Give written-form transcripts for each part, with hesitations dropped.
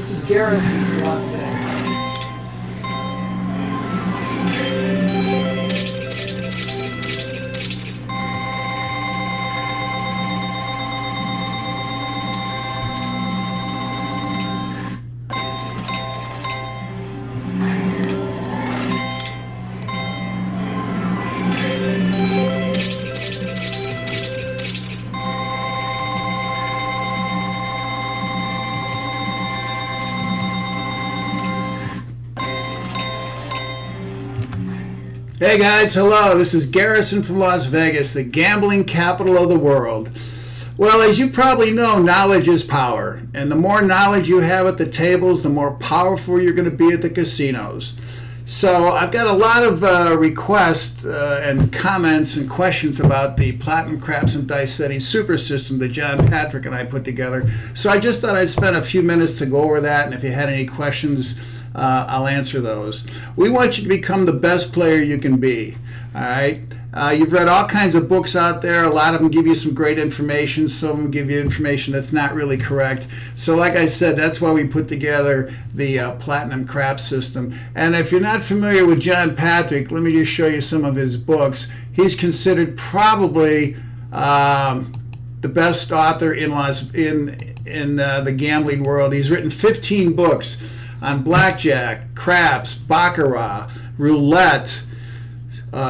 This is Garrison from Las Vegas. Hey guys, hello. This is Garrison from Las Vegas, the gambling capital of the world. Well, as you probably know, knowledge is power. And the more knowledge you have at the tables, the more powerful you're going to be at the casinos. So I've got a lot of requests and comments and questions about the Platinum Craps and Dice Setting Super System that John Patrick and I put together. So I just thought I'd spend a few minutes to go over that, and if you had any questions, I'll answer those. We want you to become the best player you can be. All right. You've read all kinds of books out there. A lot of them give you some great information. Some of them give you information that's not really correct. So like I said, that's why we put together the Platinum Craps system. And if you're not familiar with John Patrick, let me just show you some of his books. He's considered probably the best author in the gambling world. He's written 15 books on blackjack, craps, baccarat, roulette,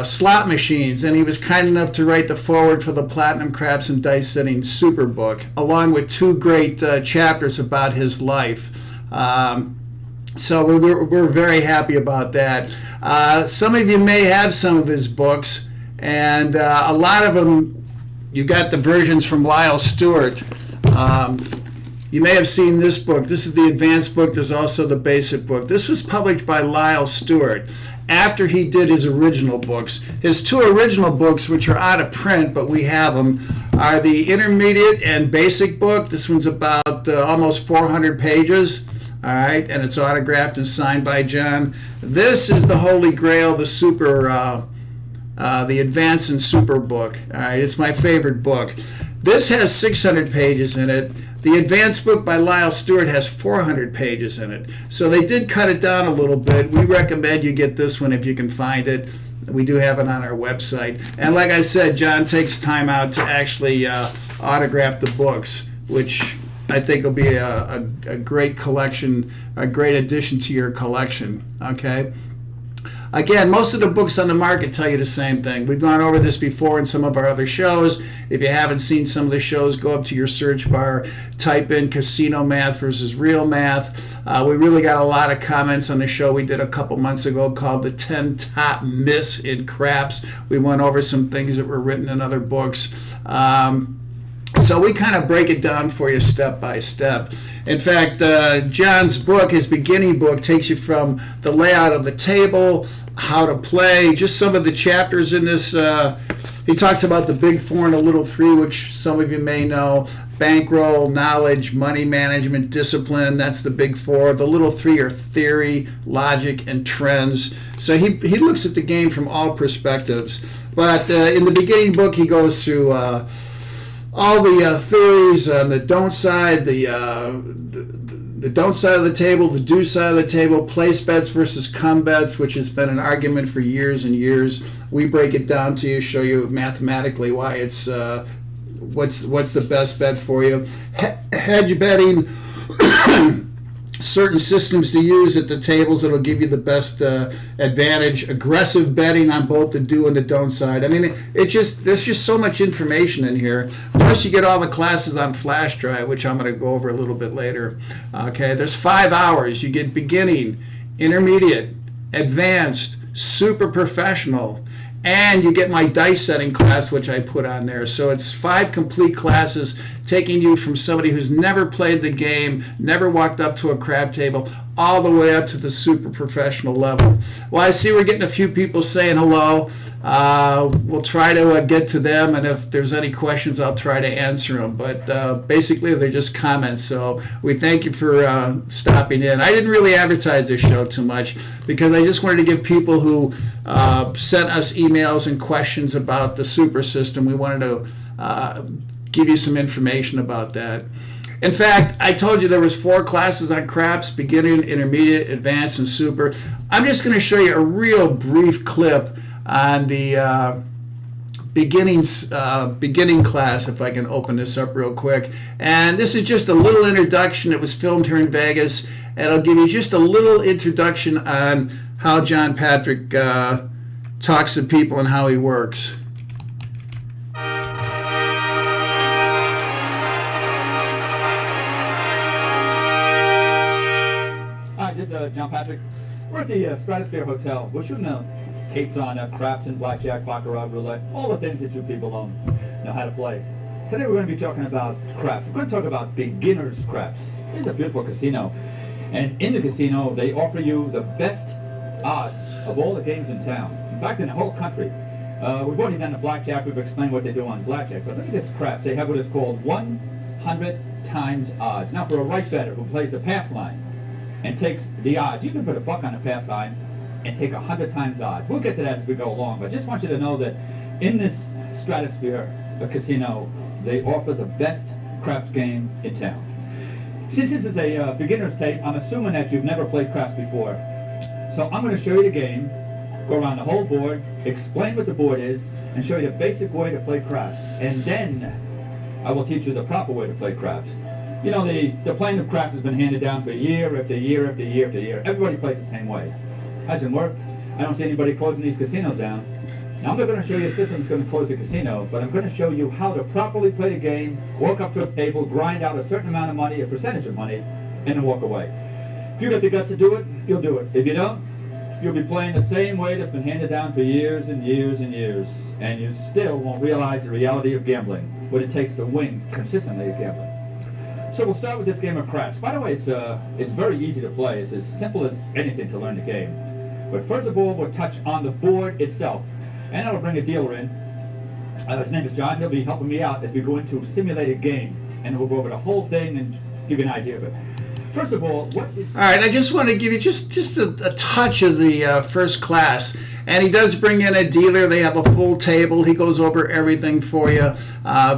slot machines, and he was kind enough to write the foreword for the Platinum Craps and Dice Setting Super Book, along with two great chapters about his life. So we're very happy about that. Some of you may have some of his books, and a lot of them, you got the versions from Lyle Stewart. You may have seen this book. This is the advanced book. There's also the basic book. This was published by Lyle Stewart after he did his original books. His two original books, which are out of print, but we have them, are the intermediate and basic book. This one's about almost 400 pages. All right, and it's autographed and signed by John. This is the Holy Grail, the super, the advanced and super book. All right, it's my favorite book. This has 600 pages in it. The advanced book by Lyle Stewart has 400 pages in it. So they did cut it down a little bit. We recommend you get this one if you can find it. We do have it on our website. And like I said, John takes time out to actually autograph the books, which I think will be a great collection, a great addition to your collection. Okay. Again, most of the books on the market tell you the same thing. We've gone over this before in some of our other shows. If you haven't seen some of the shows, go up to your search bar, type in casino math versus real math. We really got a lot of comments on the show we did a couple months ago called the 10 Top Myths in Craps. We went over some things that were written in other books. So we kind of break it down for you step by step. In fact, John's book, his beginning book, takes you from the layout of the table, how to play, just some of the chapters in this. He talks about the big four and the little three, which some of you may know. Bankroll, knowledge, money management, discipline, that's the big four. The little three are theory, logic, and trends. So he looks at the game from all perspectives. But in the beginning book, he goes through all the theories on the don't side, the don't side of the table, the do side of the table, place bets versus come bets, which has been an argument for years and years. We break it down to you, show you mathematically why it's what's the best bet for you. Hedge betting, certain systems to use at the tables that'll give you the best advantage. Aggressive betting on both the do and the don't side. I mean, there's just so much information in here. Plus, you get all the classes on flash drive, which I'm going to go over a little bit later. Okay, there's 5 hours. You get beginning, intermediate, advanced, super professional, and you get my dice setting class, which I put on there. So it's 5 complete classes taking you from somebody who's never played the game, never walked up to a crab table, all the way up to the super professional level. Well, I see we're getting a few people saying hello. We'll try to get to them, and if there's any questions, I'll try to answer them. But basically, they're just comments. So we thank you for stopping in. I didn't really advertise this show too much because I just wanted to give people who sent us emails and questions about the super system, we wanted to give you some information about that. In fact, I told you there was 4 classes on CRAPS: beginning, intermediate, advanced, and super. I'm just going to show you a real brief clip on the beginning class, if I can open this up real quick. And this is just a little introduction. It was filmed here in Vegas, and I'll give you just a little introduction on how John Patrick talks to people and how he works. Hi, this is John Patrick. We're at the Stratosphere Hotel. We're shooting tapes on craps and blackjack, baccarat, roulette, all the things that you people know how to play. Today we're going to be talking about craps. We're going to talk about beginner's craps. It's a beautiful casino. And in the casino, they offer you the best odds of all the games in town. In fact, in the whole country. We've already done the blackjack. We've explained what they do on blackjack. But look at this craps. They have what is called 100 times odds. Now, for a right better who plays the pass line and takes the odds, you can put a buck on the pass line and take 100 times odds. We'll get to that as we go along, but I just want you to know that in this Stratosphere casino, they offer the best craps game in town. Since this is a beginner's tape, I'm assuming that you've never played craps before. So I'm going to show you the game, go around the whole board, explain what the board is, and show you the basic way to play craps. And then I will teach you the proper way to play craps. You know, the playing of craps has been handed down for year after year after year after year. Everybody plays the same way. Hasn't worked. I don't see anybody closing these casinos down. Now I'm not going to show you a system that's going to close a casino, but I'm going to show you how to properly play the game, walk up to a table, grind out a certain amount of money, a percentage of money, and then walk away. If you've got the guts to do it, you'll do it. If you don't, you'll be playing the same way that's been handed down for years and years and years, and you still won't realize the reality of gambling, what it takes to win consistently at gambling. So we'll start with this game of craps. By the way, it's very easy to play. It's as simple as anything to learn the game. But first of all, we'll touch on the board itself. And I'll bring a dealer in. His name is John. He'll be helping me out as we go into a simulated game. And we'll go over the whole thing and give you an idea of it. First of all, what is... All right, I just want to give you just a touch of the first class. And he does bring in a dealer. They have a full table. He goes over everything for you,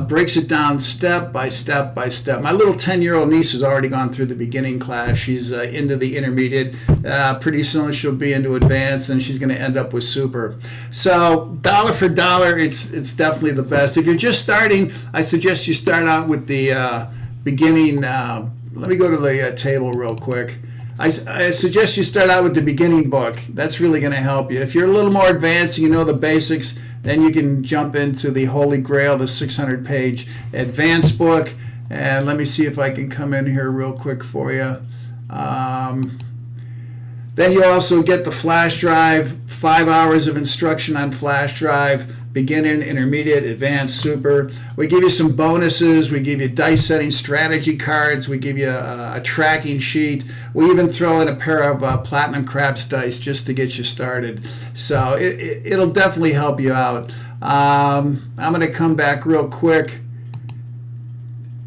breaks it down step by step by step. My little 10-year-old niece has already gone through the beginning class. She's into the intermediate. Pretty soon she'll be into advanced, and she's going to end up with super. So dollar for dollar, it's definitely the best. If you're just starting, I suggest you start out with the beginning. Let me go to the table real quick. I suggest you start out with the beginning book. That's really going to help you. If you're a little more advanced and you know the basics, then you can jump into the Holy Grail, the 600-page advanced book. And let me see if I can come in here real quick for you. Then you also get the flash drive, 5 hours of instruction on flash drive, beginning, intermediate, advanced, super. We give you some bonuses. We give you dice setting strategy cards. We give you a tracking sheet. We even throw in a pair of platinum craps dice just to get you started. So it'll definitely help you out. I'm going to come back real quick.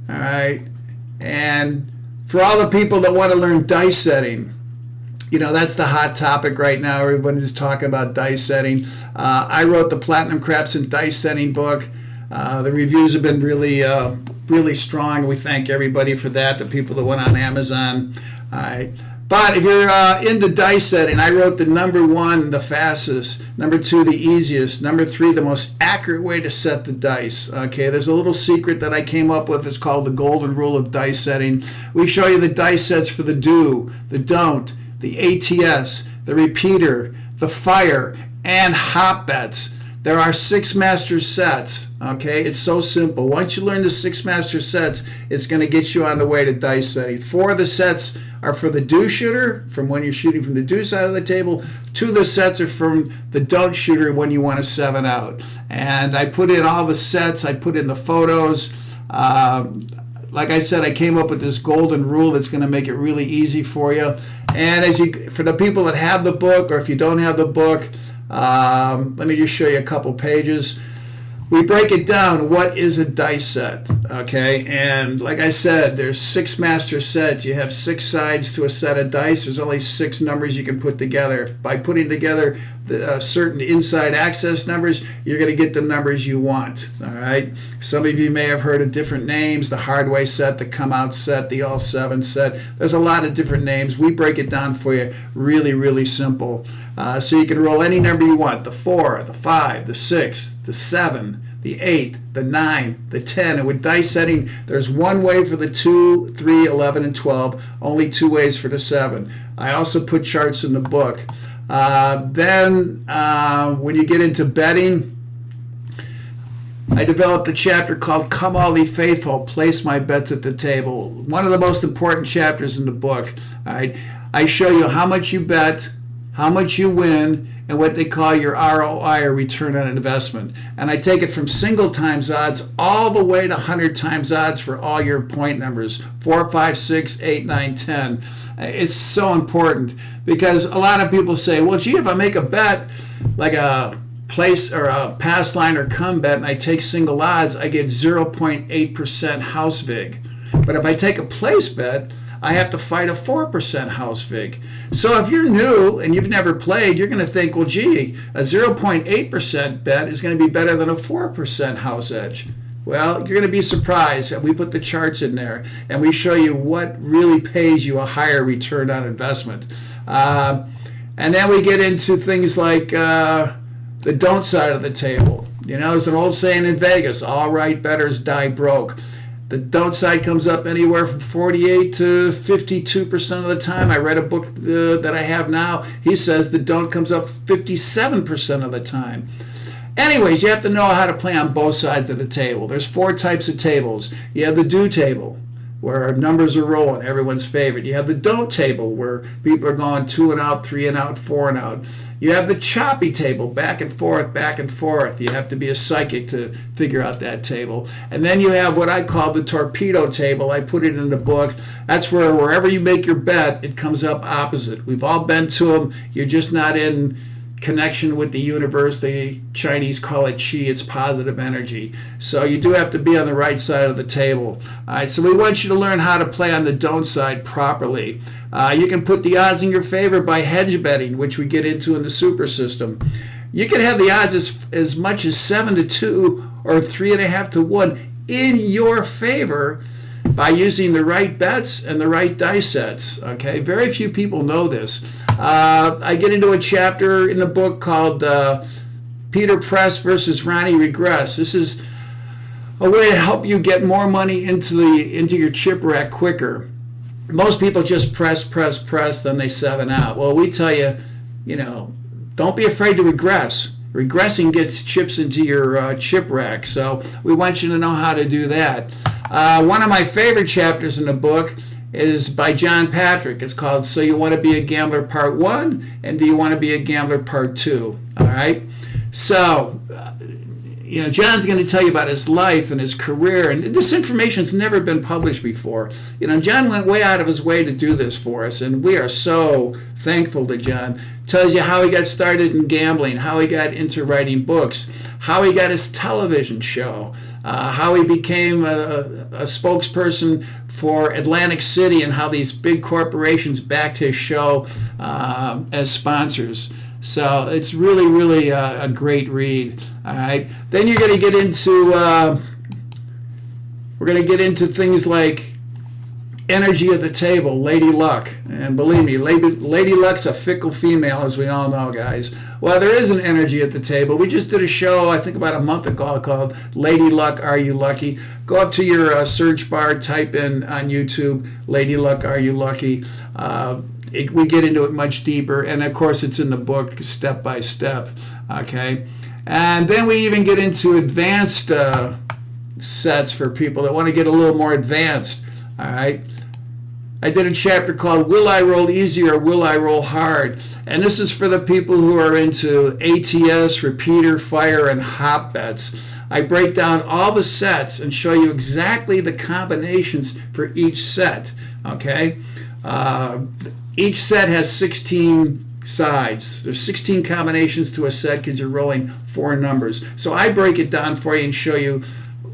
All right. And for all the people that want to learn dice setting, you know, that's the hot topic right now. Everybody's talking about dice setting. I wrote the Platinum Craps and Dice Setting book. The reviews have been really strong. We thank everybody for that, the people that went on Amazon. All right. But if you're into dice setting, I wrote the number 1, the fastest, number 2, the easiest, number 3, the most accurate way to set the dice. Okay, there's a little secret that I came up with. It's called the golden rule of dice setting. We show you the dice sets for the do, the don't, the ATS, the repeater, the fire, and hop bets. There are 6 master sets, okay? It's so simple. Once you learn the 6 master sets, it's going to get you on the way to dice setting. 4 of the sets are for the do shooter, from when you're shooting from the do side of the table. 2 of the sets are from the don't shooter when you want to 7 out. And I put in all the sets. I put in the photos. Like I said, I came up with this golden rule that's going to make it really easy for you. And for the people that have the book, or if you don't have the book, let me just show you a couple pages. We break it down. What is a dice set? Okay, and like I said, there's 6 master sets. You have 6 sides to a set of dice. There's only 6 numbers you can put together. By putting together certain inside access numbers, you're going to get the numbers you want. All right. Some of you may have heard of different names: the hardway set, the come out set, the all seven set. There's a lot of different names. We break it down for you really, really simple. So you can roll any number you want: the 4, the 5, the 6, the 7, the 8, the 9, the 10. And with dice setting, there's one way for the 2, 3, 11, and 12, only 2 ways for the 7. I also put charts in the book. Then when you get into betting, I developed a chapter called Come All Ye Faithful, Place My Bets at the Table. One of the most important chapters in the book. All right? I show you how much you bet, how much you win, and what they call your ROI, or return on investment. And I take it from single times odds all the way to 100 times odds for all your point numbers: 4, 5, 6, 8, 9, 10. It's so important because a lot of people say, well, gee, if I make a bet like a place or a pass line or come bet and I take single odds, I get 0.8% house vig. But if I take a place bet, I have to fight a 4% house vig. So if you're new and you've never played, you're going to think, well, gee, a 0.8% bet is going to be better than a 4% house edge. Well, you're going to be surprised. We put the charts in there and we show you what really pays you a higher return on investment. And then we get into things like the don't side of the table. You know, there's an old saying in Vegas: all right bettors die broke. The don't side comes up anywhere from 48 to 52% of the time. I read a book that I have now. He says the don't comes up 57% of the time. Anyways, you have to know how to play on both sides of the table. There's 4 types of tables. You have the do table, where numbers are rolling, everyone's favorite. You have the don't table, where people are going 2 and out, 3 and out, 4 and out. You have the choppy table, back and forth, back and forth. You have to be a psychic to figure out that table. And then you have what I call the torpedo table. I put it in the book. That's where wherever you make your bet, it comes up opposite. We've all been to them. You're just not in connection with the universe. The Chinese call it qi. It's positive energy. So you do have to be on the right side of the table. All right, so we want you to learn how to play on the don't side properly. You can put the odds in your favor by hedge betting, which we get into in the super system. You can have the odds as much as 7-2 or 3.5-1 in your favor by using the right bets and the right dice sets. Okay, very few people know this. I get into a chapter in the book called Peter Press versus Ronnie Regress. This is a way to help you get more money into your chip rack quicker. Most people just press, then they 7 out. Well, we tell you, don't be afraid to regress. Regressing gets chips into your chip rack, so we want you to know how to do that. One of my favorite chapters in the book is by John Patrick. It's called So You Want to Be a Gambler Part 1 and Do You Want to Be a Gambler Part 2. All right? So, John's going to tell you about his life and his career, and this information has never been published before. John went way out of his way to do this for us, and we are so thankful to John. Tells you how he got started in gambling, how he got into writing books, how he got his television show, how he became a spokesperson for Atlantic City, and how these big corporations backed his show as sponsors. So it's really, really a great read. All right. Then you're going to get into we're going to get into things like energy at the table, Lady Luck. And believe me, Lady Luck's a fickle female, as we all know, guys. Well, there is an energy at the table. We just did a show, I think about a month ago, called Lady Luck, Are You Lucky? Go up to your search bar, type in on YouTube, Lady Luck, Are You Lucky? We get into it much deeper, and of course it's in the book step by step, okay? And then we even get into advanced sets for people that want to get a little more advanced, all right? I did a chapter called Will I Roll Easy or Will I Roll Hard? And this is for the people who are into ATS, repeater, fire, and hop bets. I break down all the sets and show you exactly the combinations for each set, okay? Each set has 16 sides. There's 16 combinations to a set because you're rolling 4 numbers. So I break it down for you and show you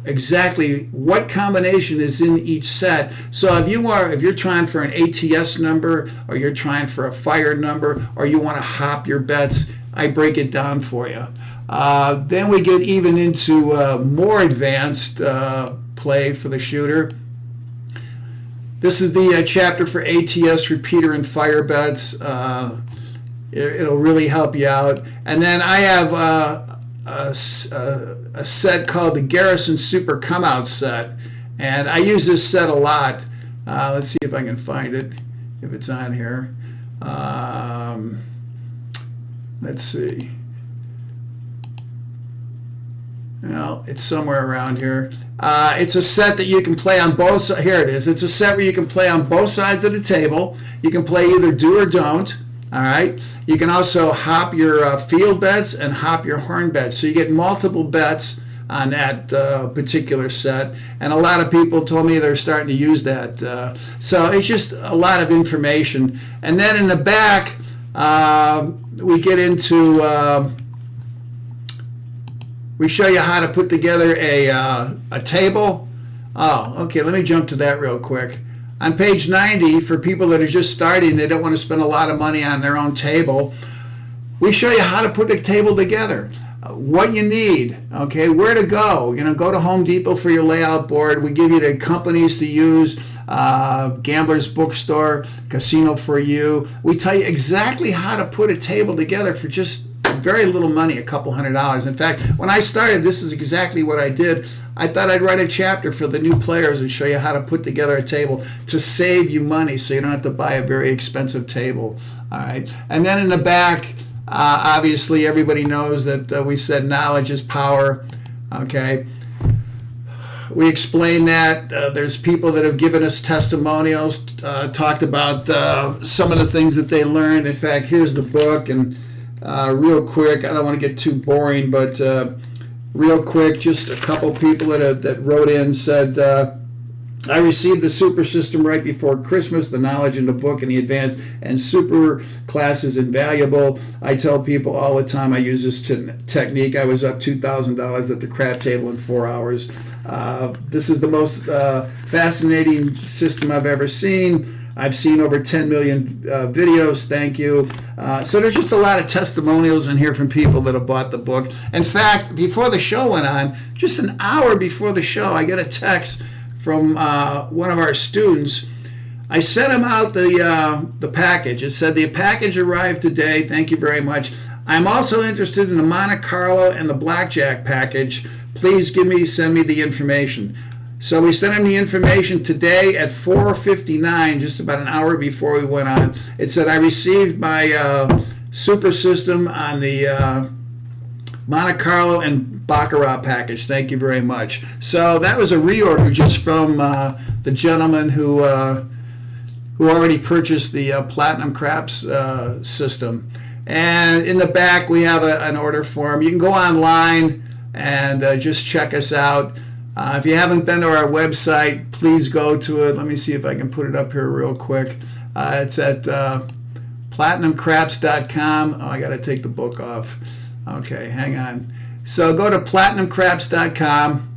exactly what combination is in each set. So if you're trying for an ATS number, or you're trying for a fire number, or you want to hop your bets, I break it down for you. Then we get even into more advanced play for the shooter. This is the chapter for ATS, repeater, and fire bets. It'll really help you out. And then I have a set called the Garrison Super Come Out set. And I use this set a lot. Let's see if I can find it, if it's on here. Let's see. Well, it's somewhere around here. It's a set that you can play on both sides. Here it is. It's a set where you can play on both sides of the table. You can play either do or don't. All right. You can also hop your field bets and hop your horn bets. So you get multiple bets on that particular set. And a lot of people told me they're starting to use that. So it's just a lot of information. And then in the back, we get into... we show you how to put together a table. Oh, okay, let me jump to that real quick. On page 90, for people that are just starting, they don't want to spend a lot of money on their own table, we show you how to put a table together. What you need, okay, where to go. Go to Home Depot for your layout board. We give you the companies to use, Gambler's Bookstore, Casino for You. We tell you exactly how to put a table together for just very little money, a couple $100. In fact, when I started, this is exactly what I did. I thought I'd write a chapter for the new players and show you how to put together a table to save you money so you don't have to buy a very expensive table. All right. And then in the back, obviously everybody knows that we said knowledge is power. Okay. We explain that. There's people that have given us testimonials, talked about some of the things that they learned. In fact, here's the book. And real quick, I don't want to get too boring, but real quick, just a couple people that wrote in said, I received the super system right before Christmas. The knowledge in the book and the advanced and super class is invaluable. I tell people all the time I use this technique. I was up $2,000 at the crap table in 4 hours. This is the most fascinating system I've ever seen. I've seen over 10 million videos. Thank you. So there's just a lot of testimonials in here from people that have bought the book. In fact, before the show went on, just an hour before the show, I get a text from one of our students. I sent him out the package. It said the package arrived today. Thank you very much. I'm also interested in the Monte Carlo and the Blackjack package. Please send me the information. So we sent him the information today at 4:59, just about an hour before we went on. It said, I received my super system on the Monte Carlo and Baccarat package. Thank you very much. So that was a reorder just from the gentleman who already purchased the Platinum Craps system. And in the back, we have an order form. You can go online and just check us out. If you haven't been to our website, please go to it. Let me see if I can put it up here real quick. It's at platinumcraps.com. Oh, I got to take the book off. Okay, hang on. So go to platinumcraps.com.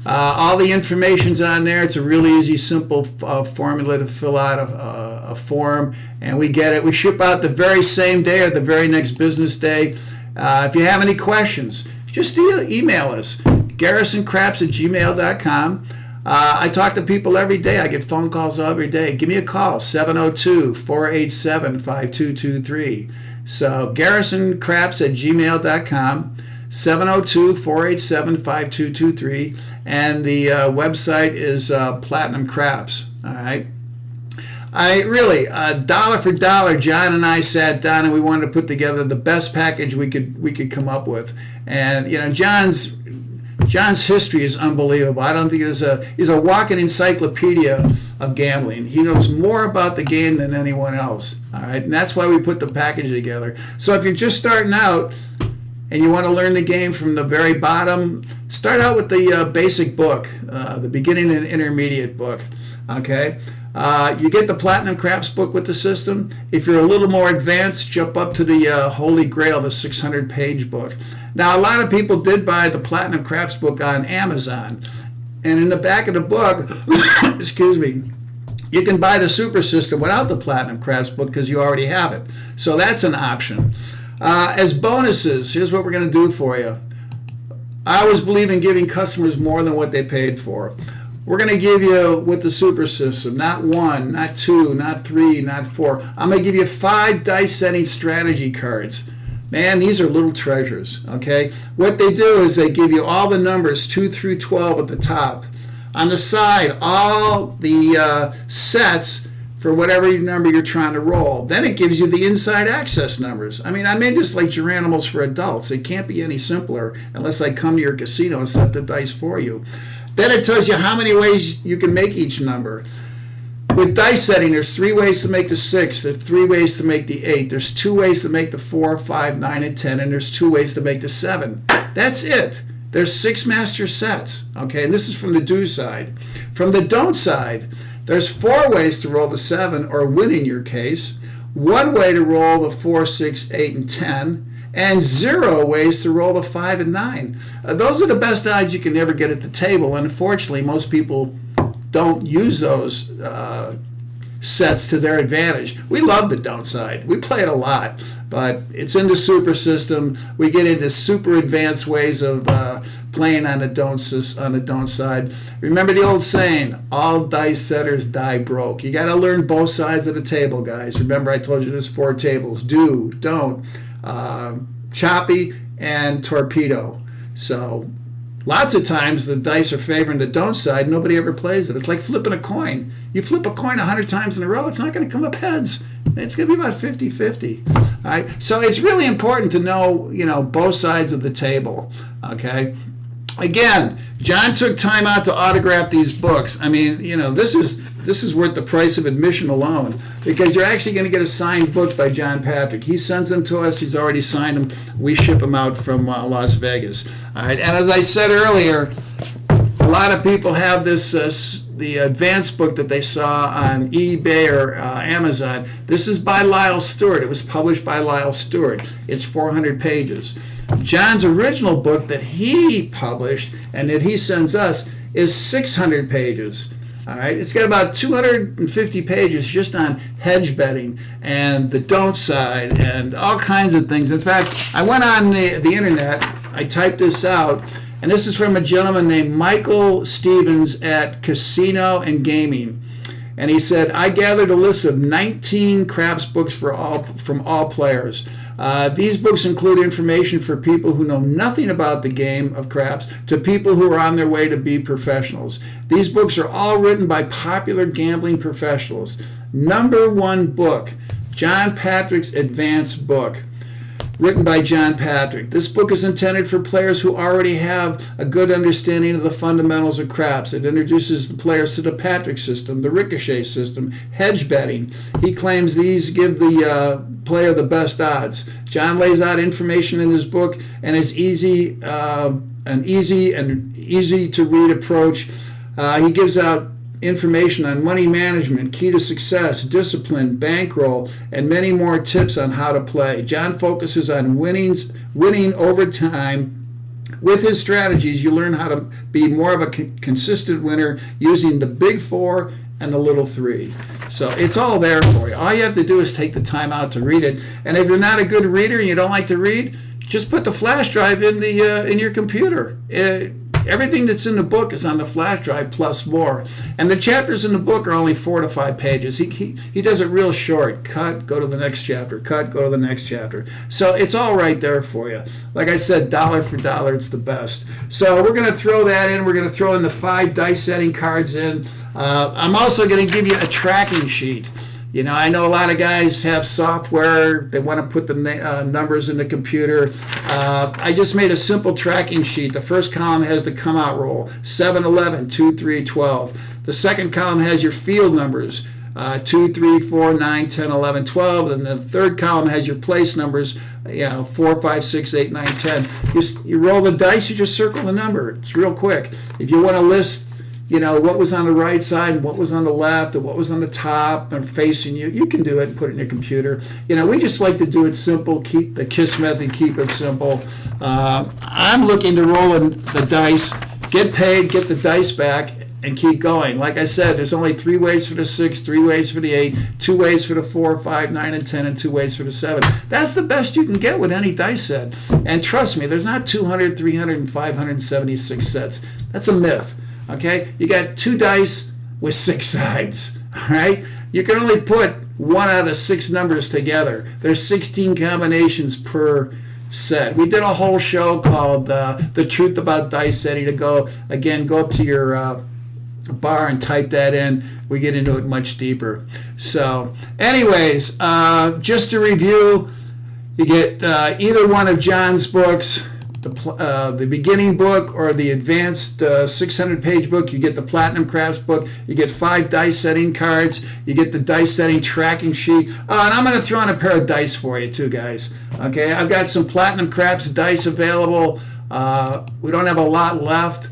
All the information's on there. It's a really easy, simple formula to fill out a form, and we get it. We ship out the very same day or the very next business day. If you have any questions, just email us. GarrisonCraps@gmail.com. I talk to people every day. I get phone calls every day. Give me a call, 702-487-5223. So GarrisonCraps@gmail.com, 702-487-5223. And the website is Platinum Craps. All right. I really, dollar for dollar, John and I sat down and we wanted to put together the best package we could come up with. And John's history is unbelievable. I don't think he's a walking encyclopedia of gambling. He knows more about the game than anyone else. All right, and that's why we put the package together. So if you're just starting out and you want to learn the game from the very bottom, start out with the basic book, the beginning and intermediate book. Okay. You get the Platinum Craps book with the system. If you're a little more advanced, jump up to the Holy Grail, the 600-page book. Now, a lot of people did buy the Platinum Craps book on Amazon. And in the back of the book, excuse me, you can buy the Super System without the Platinum Craps book because you already have it. So that's an option. As bonuses, here's what we're going to do for you. I always believe in giving customers more than what they paid for. We're going to give you, with the super system, not 1, not 2, not 3, not 4. I'm going to give you 5 dice setting strategy cards. Man, these are little treasures, okay? What they do is they give you all the numbers 2 through 12 at the top. On the side, all the sets for whatever number you're trying to roll. Then it gives you the inside access numbers. I mean, I made this like Geronimo's for adults. It can't be any simpler unless I come to your casino and set the dice for you. Then it tells you how many ways you can make each number. With dice setting, there's 3 ways to make the 6, there's 3 ways to make the 8, there's 2 ways to make the 4, 5, 9, and 10, and there's 2 ways to make the 7. That's it. There's 6 master sets, okay? And this is from the do side. From the don't side, there's 4 ways to roll the 7, or win in your case, 1 way to roll the 4, 6, 8, and 10, and 0 ways to roll the 5 and 9. Those are the best odds you can ever get at the table, and unfortunately, most people don't use those sets to their advantage. We love the don't side. We play it a lot, but it's in the super system. We get into super advanced ways of playing on the don't side. Remember the old saying, all dice setters die broke. You got to learn both sides of the table, guys. Remember I told you there's 4 tables: do, don't, choppy, and torpedo. So lots of times the dice are favoring the don't side. Nobody ever plays it. It's like flipping a coin. You flip a coin 100 times in a row, it's not going to come up heads. It's going to be about 50-50. All right? So it's really important to know, both sides of the table. Okay? Again, John took time out to autograph these books. I mean, this is worth the price of admission alone, because you're actually going to get a signed book by John Patrick. He sends them to us. He's already signed them. We ship them out from Las Vegas. All right. And as I said earlier, a lot of people have this the advanced book that they saw on eBay or Amazon. This is by Lyle Stewart. It was published by Lyle Stewart. It's 400 pages. John's original book that he published and that he sends us is 600 pages. All right, it's got about 250 pages just on hedge betting and the don't side and all kinds of things. In fact, I went on the internet, I typed this out, and this is from a gentleman named Michael Stevens at Casino and Gaming. And he said, I gathered a list of 19 craps books from all players. These books include information for people who know nothing about the game of craps to people who are on their way to be professionals. These books are all written by popular gambling professionals. Number 1 book, John Patrick's Advanced Book, written by John Patrick. This book is intended for players who already have a good understanding of the fundamentals of craps. It introduces the players to the Patrick system, the ricochet system, hedge betting. He claims these give the player the best odds. John lays out information in his book and is easy to read approach. He gives out information on money management, key to success, discipline, bankroll, and many more tips on how to play. John focuses on winning over time. With his strategies, you learn how to be more of a consistent winner using the big 4 and the little 3. So it's all there for you. All you have to do is take the time out to read it. And if you're not a good reader and you don't like to read, just put the flash drive in your computer. Everything that's in the book is on the flash drive plus more. And the chapters in the book are only 4 to 5 pages. He does it real short. Cut, go to the next chapter. Cut, go to the next chapter. So it's all right there for you. Like I said, dollar for dollar, it's the best. So we're going to throw that in. We're going to throw in the 5 dice setting cards in. I'm also going to give you a tracking sheet. I know a lot of guys have software. They want to put the numbers in the computer. I just made a simple tracking sheet. The first column has the come out roll, 7, 11, 2, 3, 12. The second column has your field numbers, 2, 3, 4, 9, 10, 11, 12. And the third column has your place numbers, 4, 5, 6, 8, 9, 10. You roll the dice, you just circle the number. It's real quick. If you want to list what was on the right side and what was on the left and what was on the top and facing you, you can do it and put it in your computer. We just like to do it simple, keep the KISS method, keep it simple. I'm looking to roll the dice, get paid, get the dice back, and keep going. Like I said, there's only 3 ways for the 6, 3 ways for the 8, 2 ways for the 4, 5, 9, and 10, and 2 ways for the 7. That's the best you can get with any dice set. And trust me, there's not 200, 300, and 576 sets. That's a myth. Okay? You got 2 dice with 6 sides. All right? You can only put 1 out of 6 numbers together. There's 16 combinations per set. We did a whole show called The Truth About Dice Setting. To go up to your bar and type that in. We get into it much deeper. So anyways, just to review, you get either one of John's books, the beginning book or the advanced 600-page book. You get the Platinum Craps book. You get 5 dice setting cards. You get the dice setting tracking sheet. And I'm going to throw in a pair of dice for you too, guys. Okay, I've got some Platinum Craps dice available. We don't have a lot left.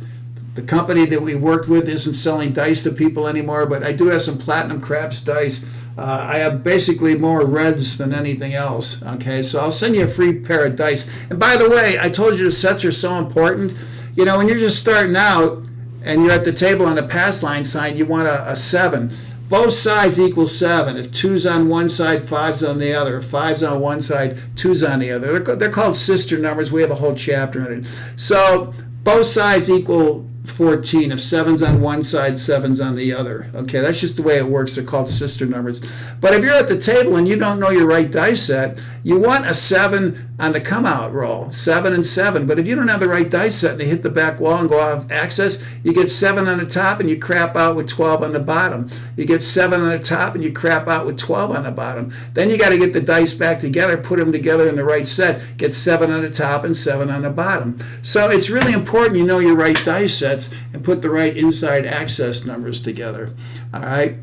The company that we worked with isn't selling dice to people anymore, but I do have some Platinum Craps dice. I have basically more reds than anything else. Okay, so I'll send you a free pair of dice. And by the way, I told you the sets are so important. You know, when you're just starting out and you're at the table on the pass line sign, you want a 7. Both sides equal 7. If 2's on one side, 5's on the other. If 5's on one side, 2's on the other. They're called sister numbers. We have a whole chapter on it. So both sides equal 14. If 7's on one side, 7's on the other. Okay, that's just the way it works. They're called sister numbers. But if you're at the table and you don't know your right dice set, you want a 7 on the come out roll, 7 and 7. But if you don't have the right dice set and they hit the back wall and go out of access, you get 7 on the top and you crap out with 12 on the bottom. You get 7 on the top and you crap out with 12 on the bottom. Then you got to get the dice back together, put them together in the right set, get 7 on the top and 7 on the bottom. So it's really important you know your right dice sets and put the right inside access numbers together. All right.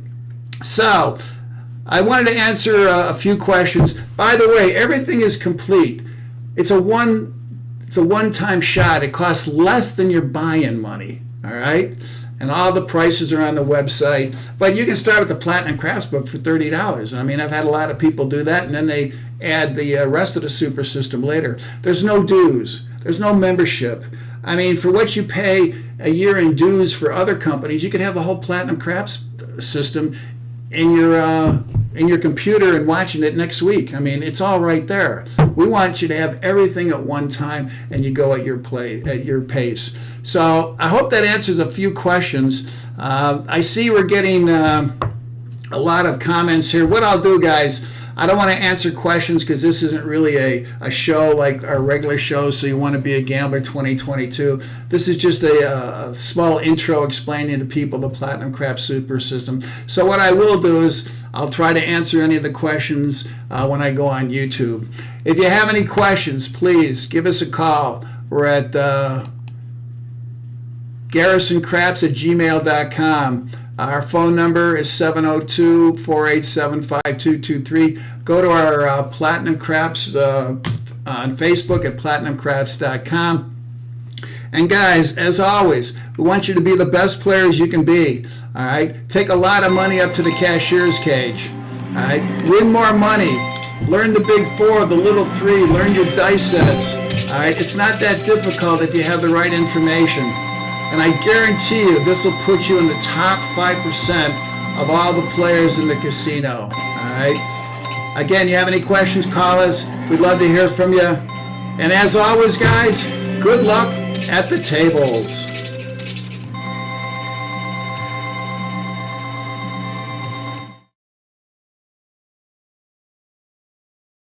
So I wanted to answer a few questions. By the way, everything is complete. It's a one-time shot. It costs less than your buy-in money. All right. And all the prices are on the website. But you can start with the Platinum Craps book for $30. I mean, I've had a lot of people do that, and then they add the rest of the super system later. There's no dues. There's no membership. I mean, for what you pay a year in dues for other companies, you could have the whole Platinum Craps system in your computer and watching it next week. I mean, it's all right there. We want you to have everything at one time, and you go at your pace. So I hope that answers a few questions. I see we're getting a lot of comments here. What I'll do, guys, I don't want to answer questions because this isn't really a show like our regular shows, so you want to be a gambler 2022. This is just a small intro explaining to people the Platinum Craps Super System. So what I will do is I'll try to answer any of the questions when I go on YouTube. If you have any questions, please give us a call. We're at garrisoncraps@gmail.com. Our phone number is 702-487-5223. Go to our Platinum Craps on Facebook at platinumcraps.com. And guys, as always, we want you to be the best players you can be. All right? Take a lot of money up to the cashier's cage. All right? Win more money. Learn the big 4, the little 3. Learn your dice sets. All right? It's not that difficult if you have the right information. And I guarantee you this will put you in the top 5% of all the players in the casino. All right? Again, you have any questions, call us. We'd love to hear from you. And as always, guys, good luck at the tables.